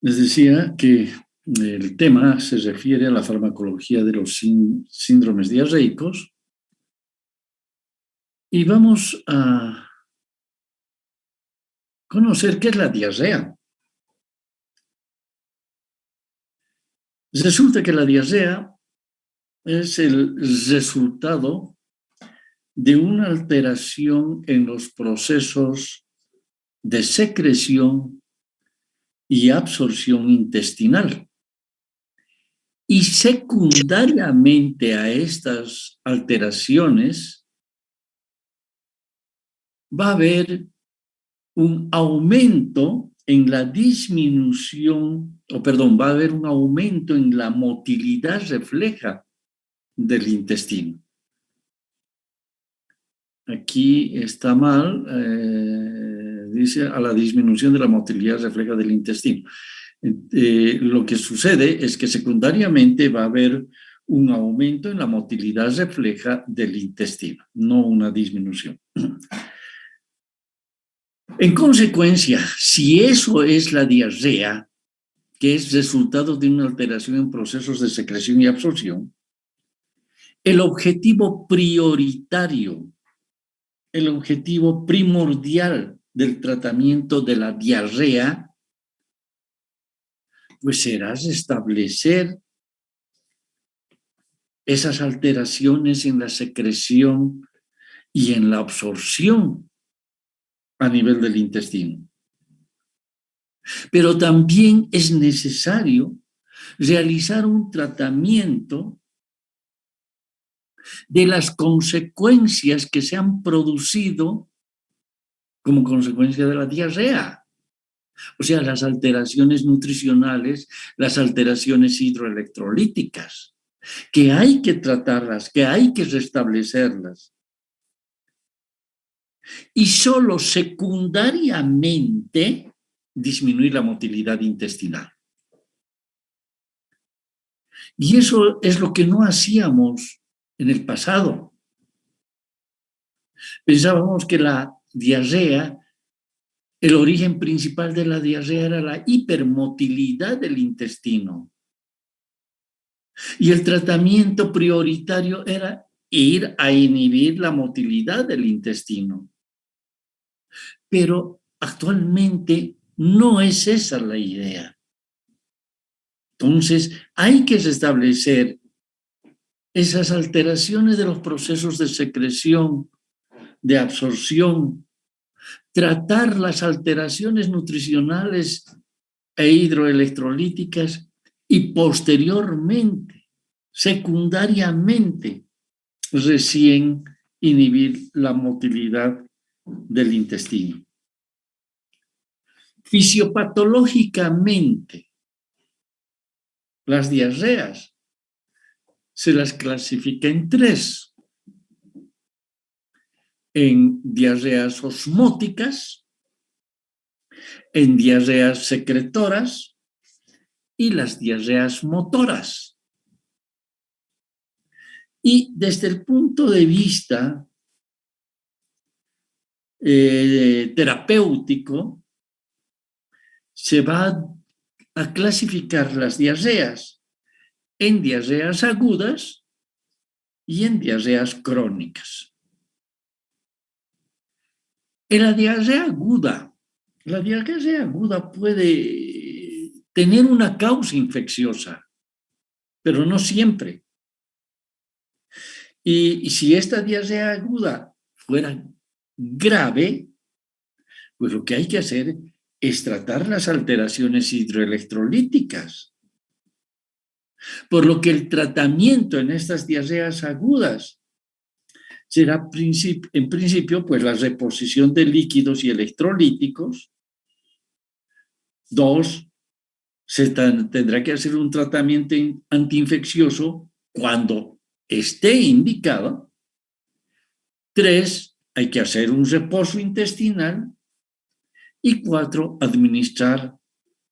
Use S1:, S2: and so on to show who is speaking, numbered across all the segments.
S1: Les decía que el tema se refiere a la farmacología de los síndromes diarreicos y vamos a conocer qué es la diarrea. Resulta que la diarrea es el resultado de una alteración en los procesos de secreción y absorción intestinal. Y secundariamente a estas alteraciones va a haber un aumento en la disminución, va a haber un aumento en la motilidad refleja del intestino. Aquí está mal, dice a la disminución de la motilidad refleja del intestino. Lo que sucede es que secundariamente va a haber un aumento en la motilidad refleja del intestino, no una disminución. En consecuencia, si eso es la diarrea, que es resultado de una alteración en procesos de secreción y absorción, el objetivo prioritario, el objetivo primordial del tratamiento de la diarrea, pues será restablecer esas alteraciones en la secreción y en la absorción a nivel del intestino. Pero también es necesario realizar un tratamiento de las consecuencias que se han producido como consecuencia de la diarrea. O sea, las alteraciones nutricionales, las alteraciones hidroelectrolíticas, que hay que tratarlas, que hay que restablecerlas. Y solo secundariamente disminuir la motilidad intestinal. Y eso es lo que no hacíamos en el pasado. Pensábamos que la diarrea, el origen principal de la diarrea era la hipermotilidad del intestino. Y el tratamiento prioritario era ir a inhibir la motilidad del intestino. Pero actualmente no es esa la idea. Entonces, hay que restablecer esas alteraciones de los procesos de secreción, de absorción, tratar las alteraciones nutricionales e hidroelectrolíticas y posteriormente, secundariamente, recién inhibir la motilidad del intestino. Fisiopatológicamente, las diarreas se las clasifica en tres: en diarreas osmóticas, en diarreas secretoras y las diarreas motoras. Y desde el punto de vista terapéutico, se va a clasificar las diarreas en diarreas agudas y en diarreas crónicas. En la diarrea aguda puede tener una causa infecciosa, pero no siempre. Y si esta diarrea aguda fuera grave, pues lo que hay que hacer es tratar las alteraciones hidroelectrolíticas. Por lo que el tratamiento en estas diarreas agudas será en principio pues la reposición de líquidos y electrolíticos. 2, se tendrá que hacer un tratamiento antiinfeccioso cuando esté indicado. 3, hay que hacer un reposo intestinal. Y 4, administrar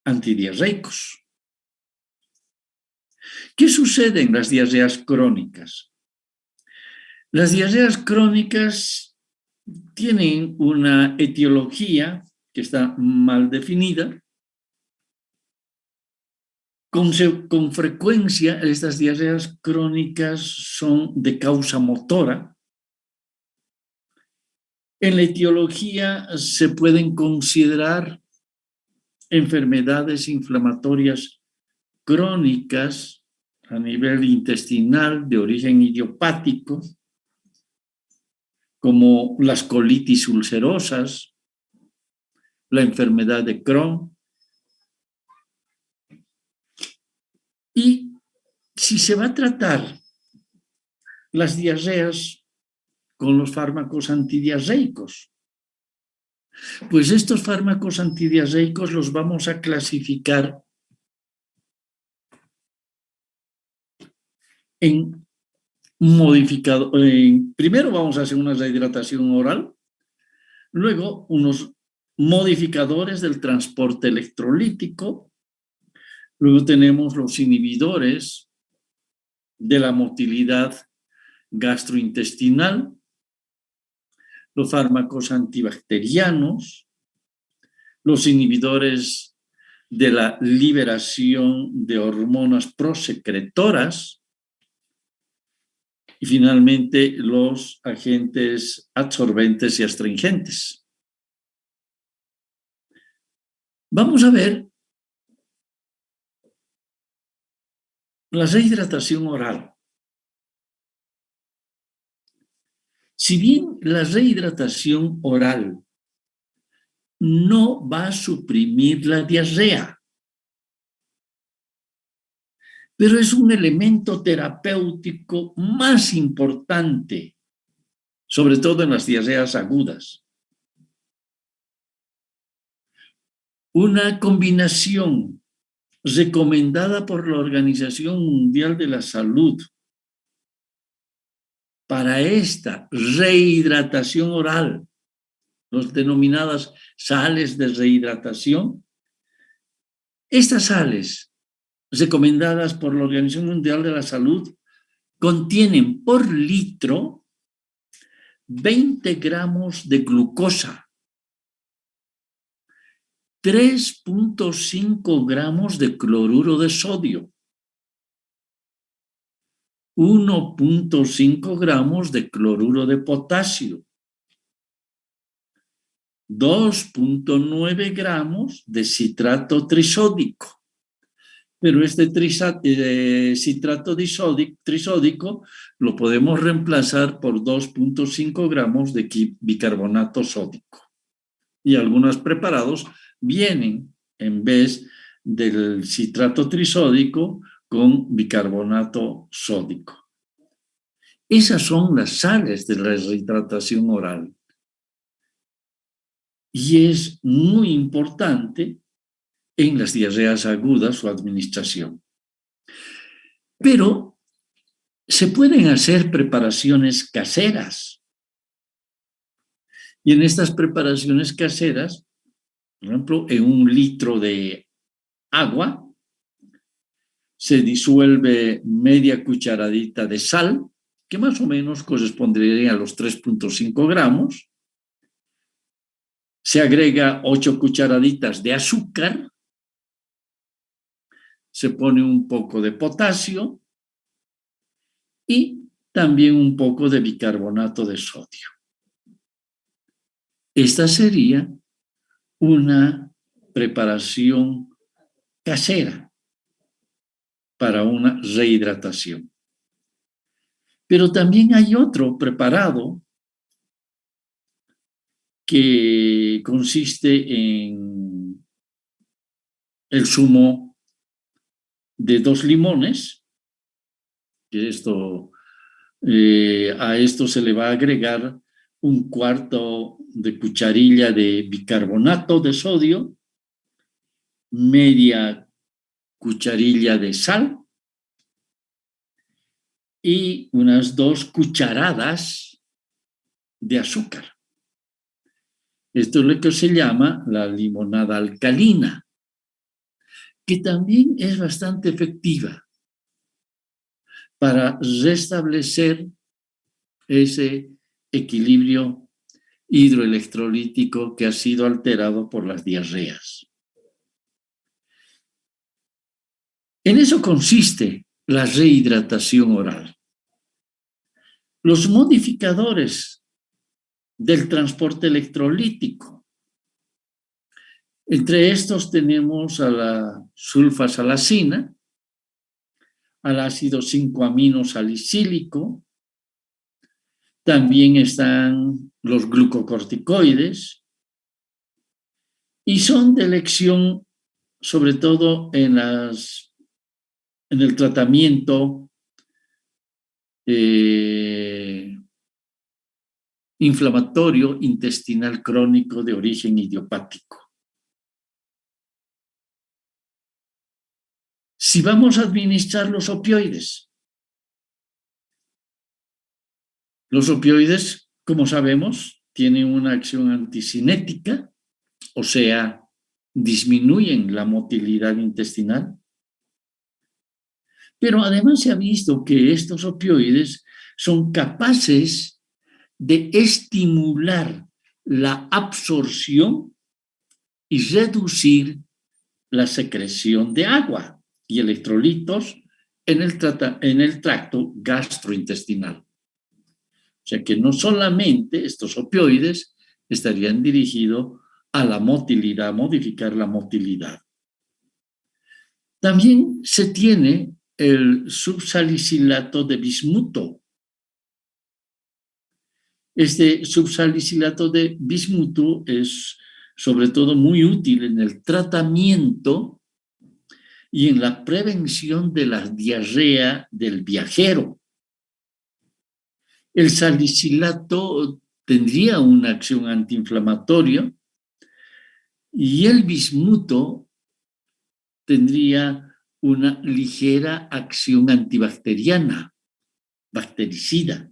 S1: antidiarreicos. ¿Qué sucede en las diarreas crónicas? Las diarreas crónicas tienen una etiología que está mal definida Con frecuencia, estas diarreas crónicas son de causa motora. En la etiología se pueden considerar enfermedades inflamatorias crónicas a nivel intestinal de origen idiopático, como las colitis ulcerosas, la enfermedad de Crohn. Y si se va a tratar las diarreas con los fármacos antidiarreicos, pues estos fármacos antidiarreicos los vamos a clasificar en modificado. Primero vamos a hacer una rehidratación oral, luego unos modificadores del transporte electrolítico, luego tenemos los inhibidores de la motilidad gastrointestinal, los fármacos antibacterianos, los inhibidores de la liberación de hormonas prosecretoras y finalmente los agentes absorbentes y astringentes. Vamos a ver la rehidratación oral. Si bien la rehidratación oral no va a suprimir la diarrea, pero es un elemento terapéutico más importante, sobre todo en las diarreas agudas. Una combinación recomendada por la Organización Mundial de la Salud para esta rehidratación oral, las denominadas sales de rehidratación. Estas sales, recomendadas por la Organización Mundial de la Salud, contienen por litro 20 gramos de glucosa, 3.5 gramos de cloruro de sodio, 1.5 gramos de cloruro de potasio, 2.9 gramos de citrato trisódico. Pero este citrato trisódico lo podemos reemplazar por 2.5 gramos de bicarbonato sódico. Y algunos preparados vienen, en vez del citrato trisódico, con bicarbonato sódico. Esas son las sales de la rehidratación oral. Y es muy importante en las diarreas agudas su administración. Pero se pueden hacer preparaciones caseras. Y en estas preparaciones caseras, por ejemplo, en 1 litro de agua, se disuelve media cucharadita de sal, que más o menos correspondería a los 3.5 gramos. Se agrega 8 cucharaditas de azúcar, se pone un poco de potasio y también un poco de bicarbonato de sodio. Esta sería una preparación casera para una rehidratación. Pero también hay otro preparado que consiste en el zumo de 2 limones, que a esto se le va a agregar 1/4 de cucharilla de bicarbonato de sodio, media cucharilla de sal y unas 2 cucharadas de azúcar. Esto es lo que se llama la limonada alcalina, que también es bastante efectiva para restablecer ese equilibrio hidroelectrolítico que ha sido alterado por las diarreas. En eso consiste la rehidratación oral. Los modificadores del transporte electrolítico. Entre estos tenemos a la sulfasalacina, al ácido 5-aminosalicílico, también están los glucocorticoides y son de elección sobre todo en el tratamiento inflamatorio intestinal crónico de origen idiopático. Si vamos a administrar los opioides, como sabemos, tienen una acción anticinética, o sea, disminuyen la motilidad intestinal. Pero además se ha visto que estos opioides son capaces de estimular la absorción y reducir la secreción de agua y electrolitos en el tracto gastrointestinal. O sea que no solamente estos opioides estarían dirigidos a la motilidad, a modificar la motilidad. También se tiene el subsalicilato de bismuto. Este subsalicilato de bismuto es sobre todo muy útil en el tratamiento y en la prevención de la diarrea del viajero. El salicilato tendría una acción antiinflamatoria y el bismuto tendría una ligera acción antibacteriana, bactericida.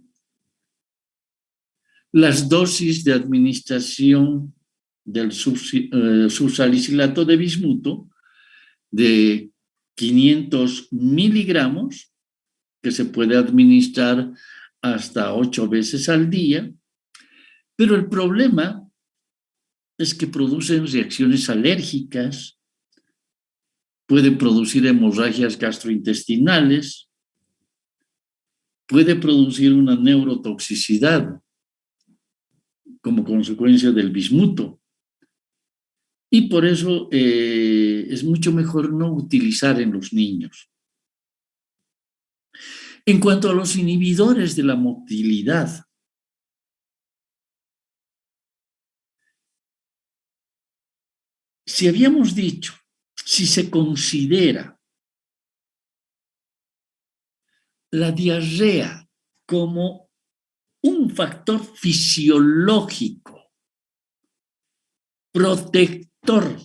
S1: Las dosis de administración del subsalicilato de bismuto de 500 miligramos, que se puede administrar hasta 8 veces al día, pero el problema es que producen reacciones alérgicas, puede producir hemorragias gastrointestinales, puede producir una neurotoxicidad como consecuencia del bismuto. Y por eso es mucho mejor no utilizar en los niños. En cuanto a los inhibidores de la motilidad, si habíamos dicho, si se considera la diarrea como un factor fisiológico, protector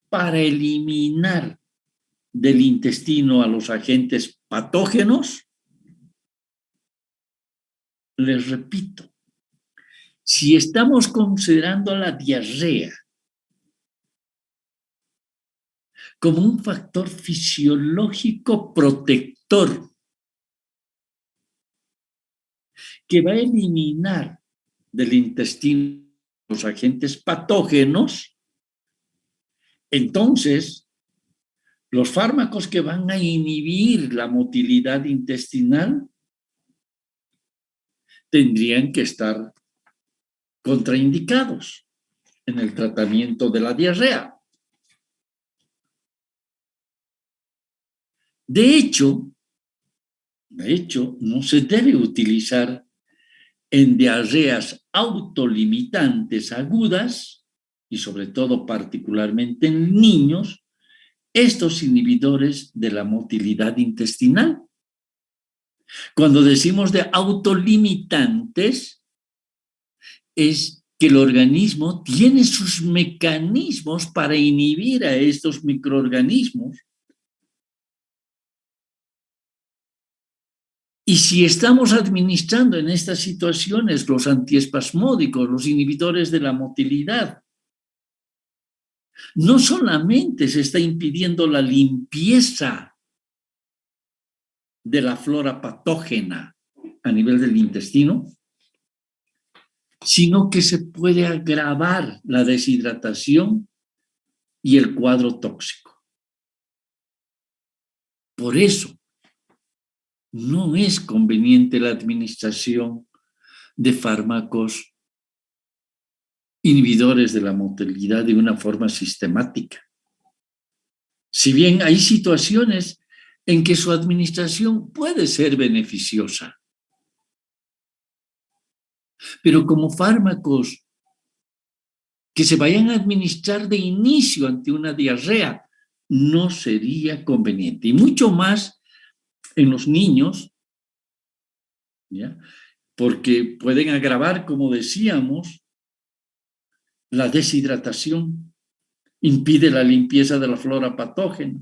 S1: para eliminar del intestino a los agentes patógenos, les repito, si estamos considerando la diarrea como un factor fisiológico protector que va a eliminar del intestino los agentes patógenos, entonces los fármacos que van a inhibir la motilidad intestinal tendrían que estar contraindicados en el tratamiento de la diarrea. De hecho, no se debe utilizar en diarreas autolimitantes agudas, y sobre todo particularmente en niños, estos inhibidores de la motilidad intestinal. Cuando decimos de autolimitantes, es que el organismo tiene sus mecanismos para inhibir a estos microorganismos. Y si estamos administrando en estas situaciones los antiespasmódicos, los inhibidores de la motilidad, no solamente se está impidiendo la limpieza de la flora patógena a nivel del intestino, sino que se puede agravar la deshidratación y el cuadro tóxico. Por eso, no es conveniente la administración de fármacos inhibidores de la motilidad de una forma sistemática. Si bien hay situaciones en que su administración puede ser beneficiosa, pero como fármacos que se vayan a administrar de inicio ante una diarrea no sería conveniente. Y mucho más en los niños, ¿ya? Porque pueden agravar, como decíamos, la deshidratación, impide la limpieza de la flora patógena,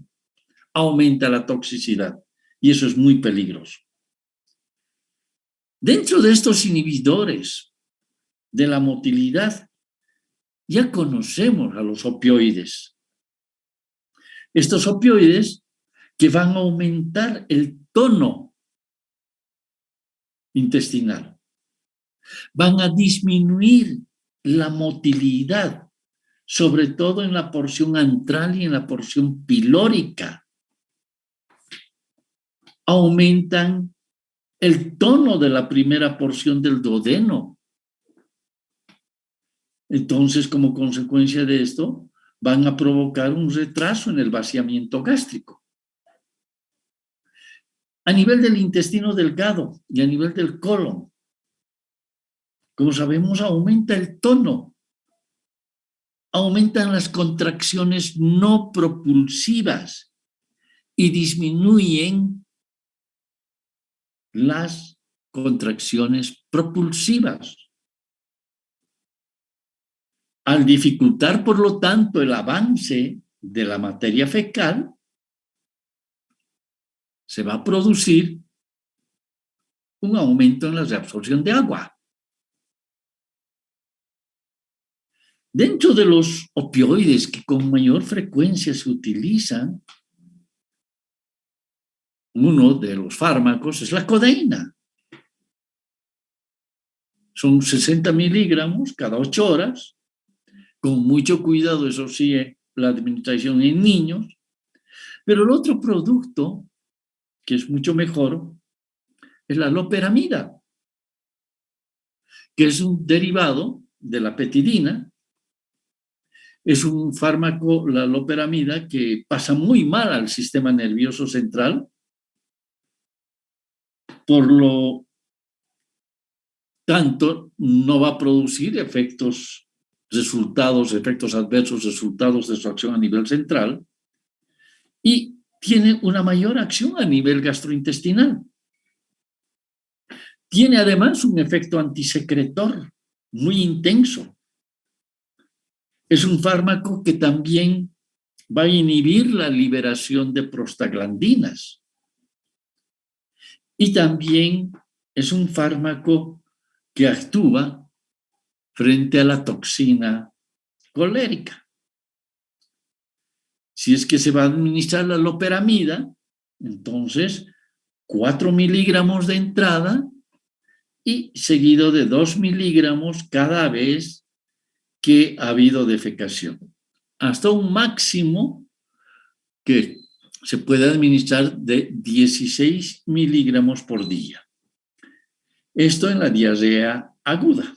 S1: aumenta la toxicidad y eso es muy peligroso. Dentro de estos inhibidores de la motilidad, ya conocemos a los opioides. Estos opioides que van a aumentar el tono intestinal, van a disminuir la motilidad, sobre todo en la porción antral y en la porción pilórica. Aumentan el tono de la primera porción del duodeno. Entonces, como consecuencia de esto, van a provocar un retraso en el vaciamiento gástrico. A nivel del intestino delgado y a nivel del colon, como sabemos, aumenta el tono, aumentan las contracciones no propulsivas y disminuyen las contracciones propulsivas. Al dificultar, por lo tanto, el avance de la materia fecal, se va a producir un aumento en la reabsorción de agua. Dentro de los opioides que con mayor frecuencia se utilizan, uno de los fármacos es la codeína. Son 60 miligramos cada 8 horas, con mucho cuidado, eso sí, la administración en niños. Pero el otro producto, que es mucho mejor, es la loperamida, que es un derivado de la petidina. Es un fármaco, la loperamida, que pasa muy mal al sistema nervioso central, por lo tanto no va a producir efectos adversos, resultados de su acción a nivel central, y tiene una mayor acción a nivel gastrointestinal. Tiene además un efecto antisecretor muy intenso. Es un fármaco que también va a inhibir la liberación de prostaglandinas. Y también es un fármaco que actúa frente a la toxina colérica. Si es que se va a administrar la loperamida, entonces 4 miligramos de entrada y seguido de 2 miligramos cada vez que ha habido defecación, hasta un máximo que se puede administrar de 16 miligramos por día. Esto en la diarrea aguda.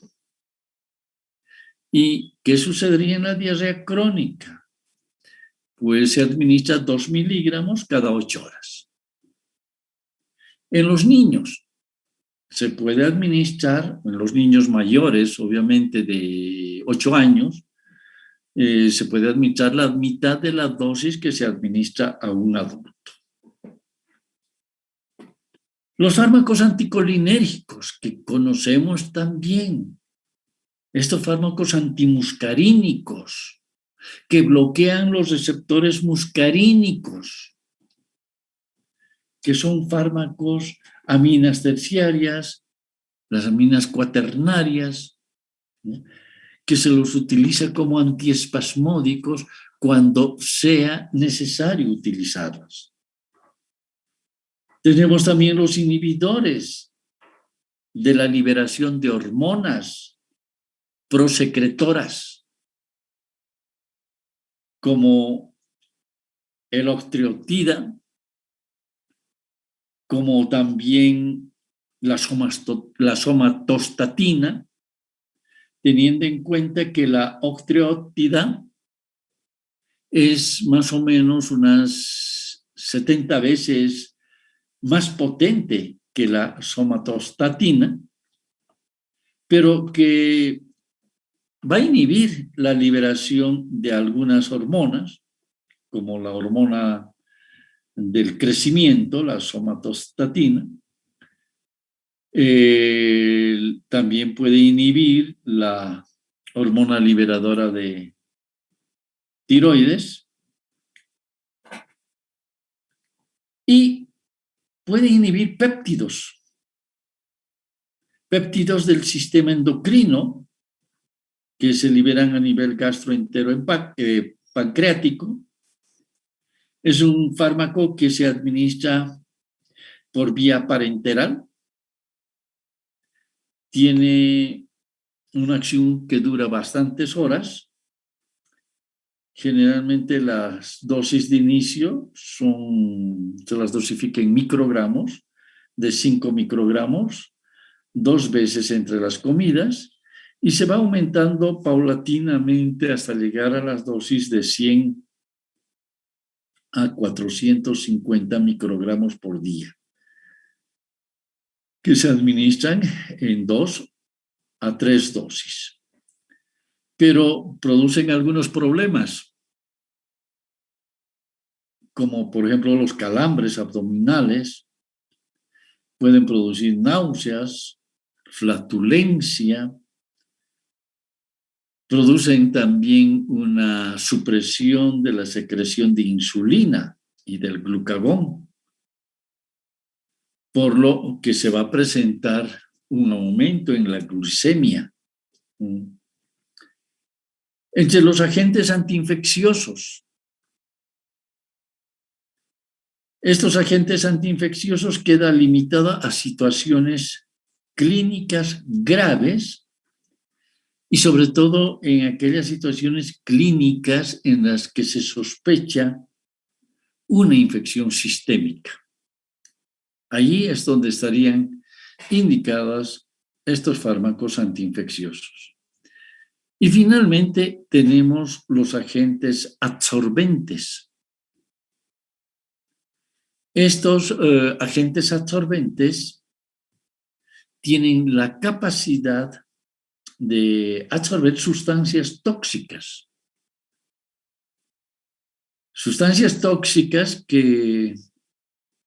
S1: ¿Y qué sucedería en la diarrea crónica? Pues se administra 2 miligramos cada 8 horas. En los niños se puede administrar, en los niños mayores, obviamente de 8 años, se puede administrar la mitad de la dosis que se administra a un adulto. Los fármacos anticolinérgicos que conocemos también, estos fármacos antimuscarínicos que bloquean los receptores muscarínicos, que son fármacos aminas terciarias, las aminas cuaternarias, ¿no?, que se los utiliza como antiespasmódicos cuando sea necesario utilizarlos. Tenemos también los inhibidores de la liberación de hormonas prosecretoras, como el octreotida como también la somatostatina, teniendo en cuenta que la octreotida es más o menos unas 70 veces más potente que la somatostatina, pero que va a inhibir la liberación de algunas hormonas, como la hormona del crecimiento, la somatostatina. También puede inhibir la hormona liberadora de tiroides y puede inhibir péptidos del sistema endocrino que se liberan a nivel gastroenteropancreático. Es un fármaco que se administra por vía parenteral. Tiene una acción que dura bastantes horas. Generalmente las dosis de inicio se las dosifica en microgramos, de 5 microgramos, 2 veces entre las comidas, y se va aumentando paulatinamente hasta llegar a las dosis de 100 a 450 microgramos por día, que se administran en 2 a 3 dosis. Pero producen algunos problemas, como por ejemplo los calambres abdominales, pueden producir náuseas, flatulencia, producen también una supresión de la secreción de insulina y del glucagón, por lo que se va a presentar un aumento en la glucemia. Entre los agentes antiinfecciosos, estos agentes antiinfecciosos quedan limitados a situaciones clínicas graves y sobre todo en aquellas situaciones clínicas en las que se sospecha una infección sistémica. Allí es donde estarían indicados estos fármacos antiinfecciosos. Y finalmente tenemos los agentes absorbentes. Estos agentes absorbentes tienen la capacidad de absorber sustancias tóxicas. Sustancias tóxicas que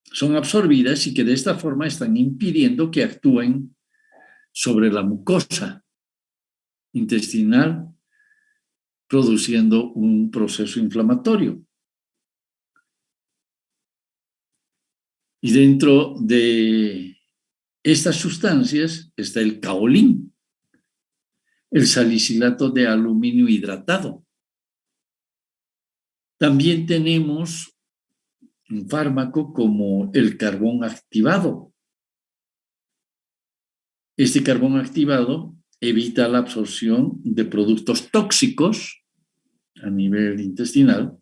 S1: son absorbidas y que de esta forma están impidiendo que actúen sobre la mucosa intestinal, produciendo un proceso inflamatorio. Y dentro de estas sustancias está el caolín, el salicilato de aluminio hidratado. También tenemos un fármaco como el carbón activado. Este carbón activado evita la absorción de productos tóxicos a nivel intestinal,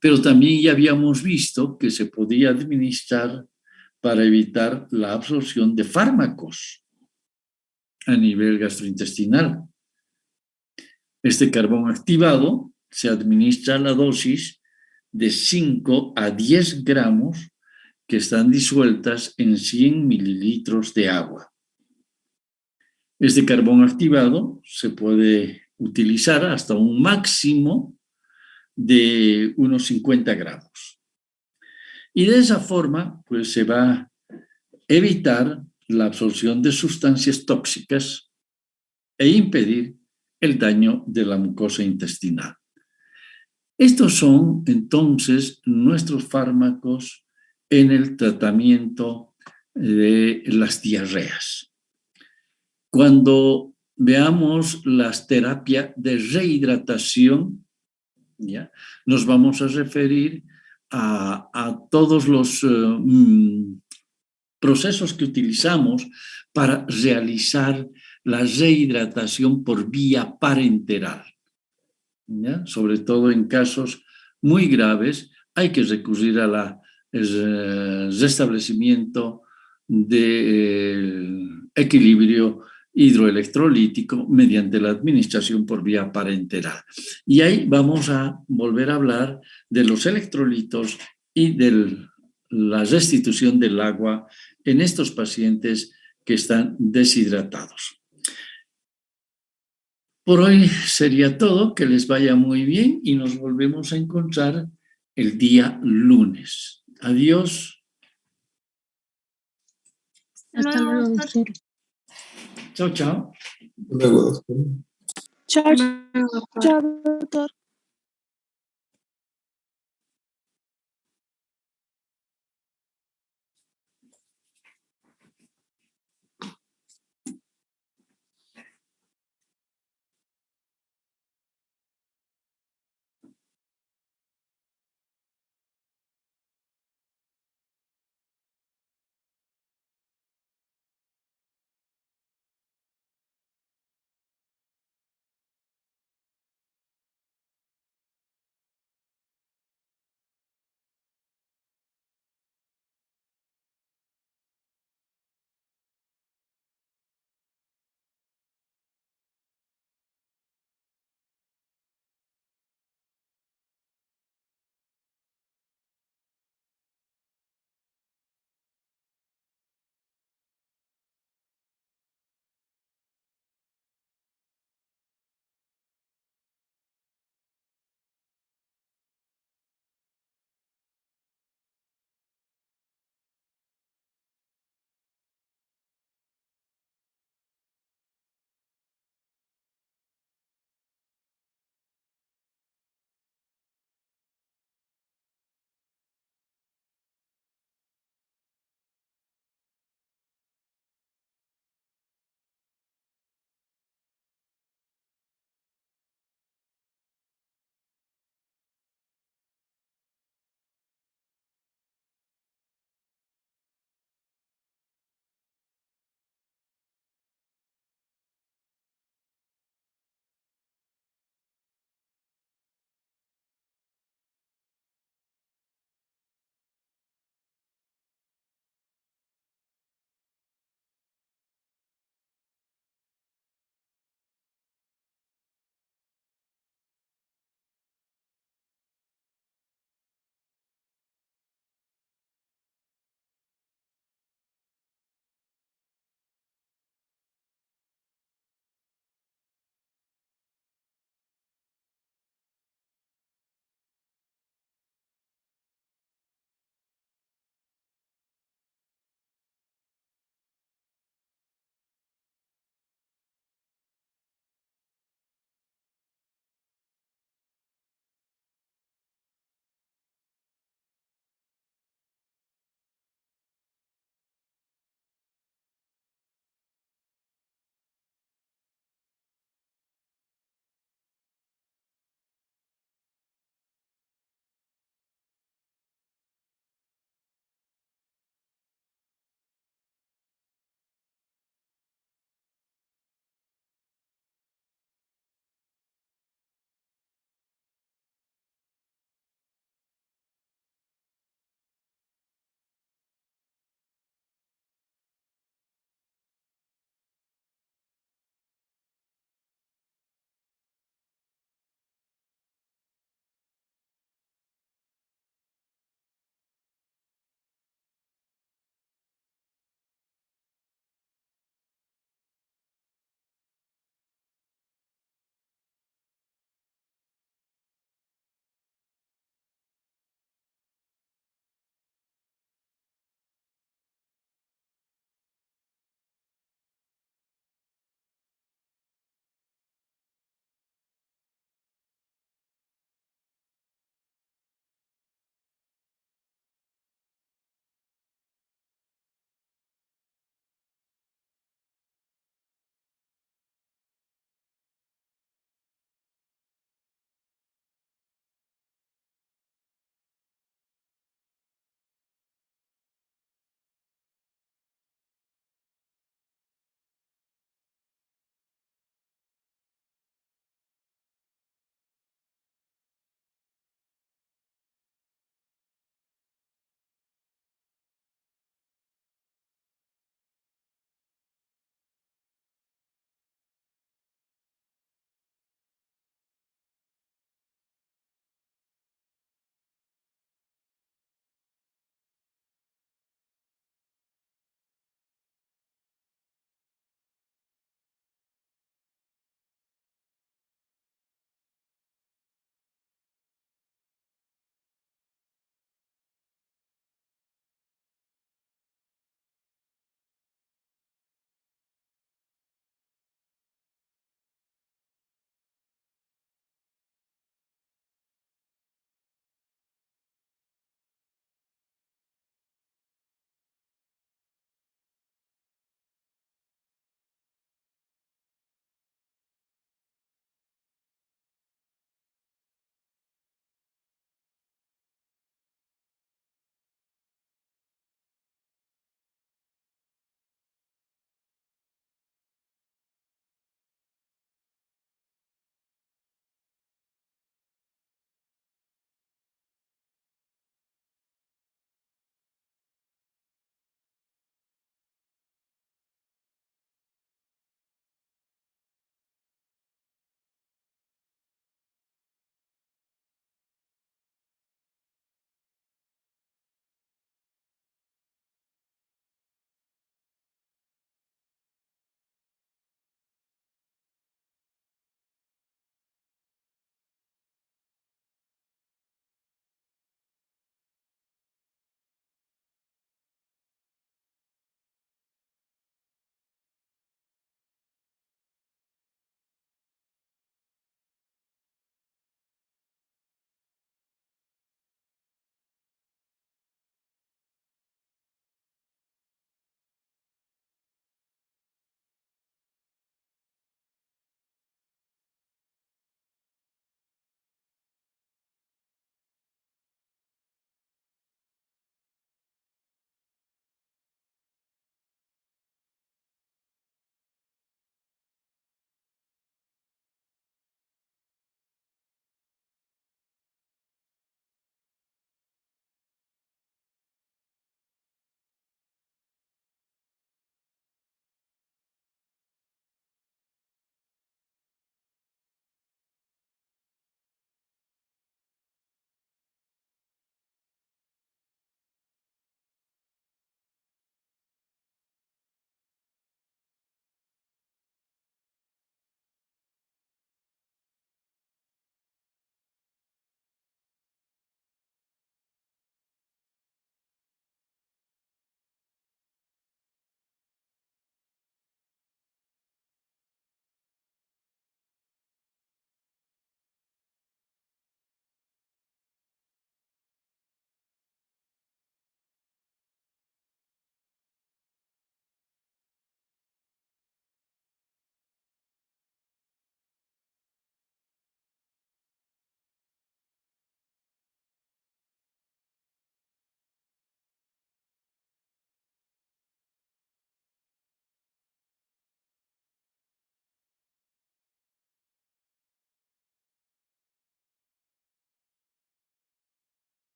S1: pero también ya habíamos visto que se podía administrar para evitar la absorción de fármacos a nivel gastrointestinal. Este carbón activado se administra a la dosis de 5 a 10 gramos que están disueltas en 100 mililitros de agua. Este carbón activado se puede utilizar hasta un máximo de unos 50 gramos. Y de esa forma, pues se va a evitar la absorción de sustancias tóxicas e impedir el daño de la mucosa intestinal. Estos son entonces nuestros fármacos en el tratamiento de las diarreas. Cuando veamos las terapias de rehidratación, ¿ya?, nos vamos a referir a todos los procesos que utilizamos para realizar la rehidratación por vía parenteral, ¿ya? Sobre todo en casos muy graves hay que recurrir a la restablecimiento del equilibrio hidroelectrolítico mediante la administración por vía parenteral. Y ahí vamos a volver a hablar de los electrolitos y de la restitución del agua en estos pacientes que están deshidratados. Por hoy sería todo, que les vaya muy bien y nos volvemos a encontrar el día lunes. Adiós.
S2: Hasta luego, doctor.
S1: Chao, chao.
S3: Luego, doctor.
S2: Chao, doctor.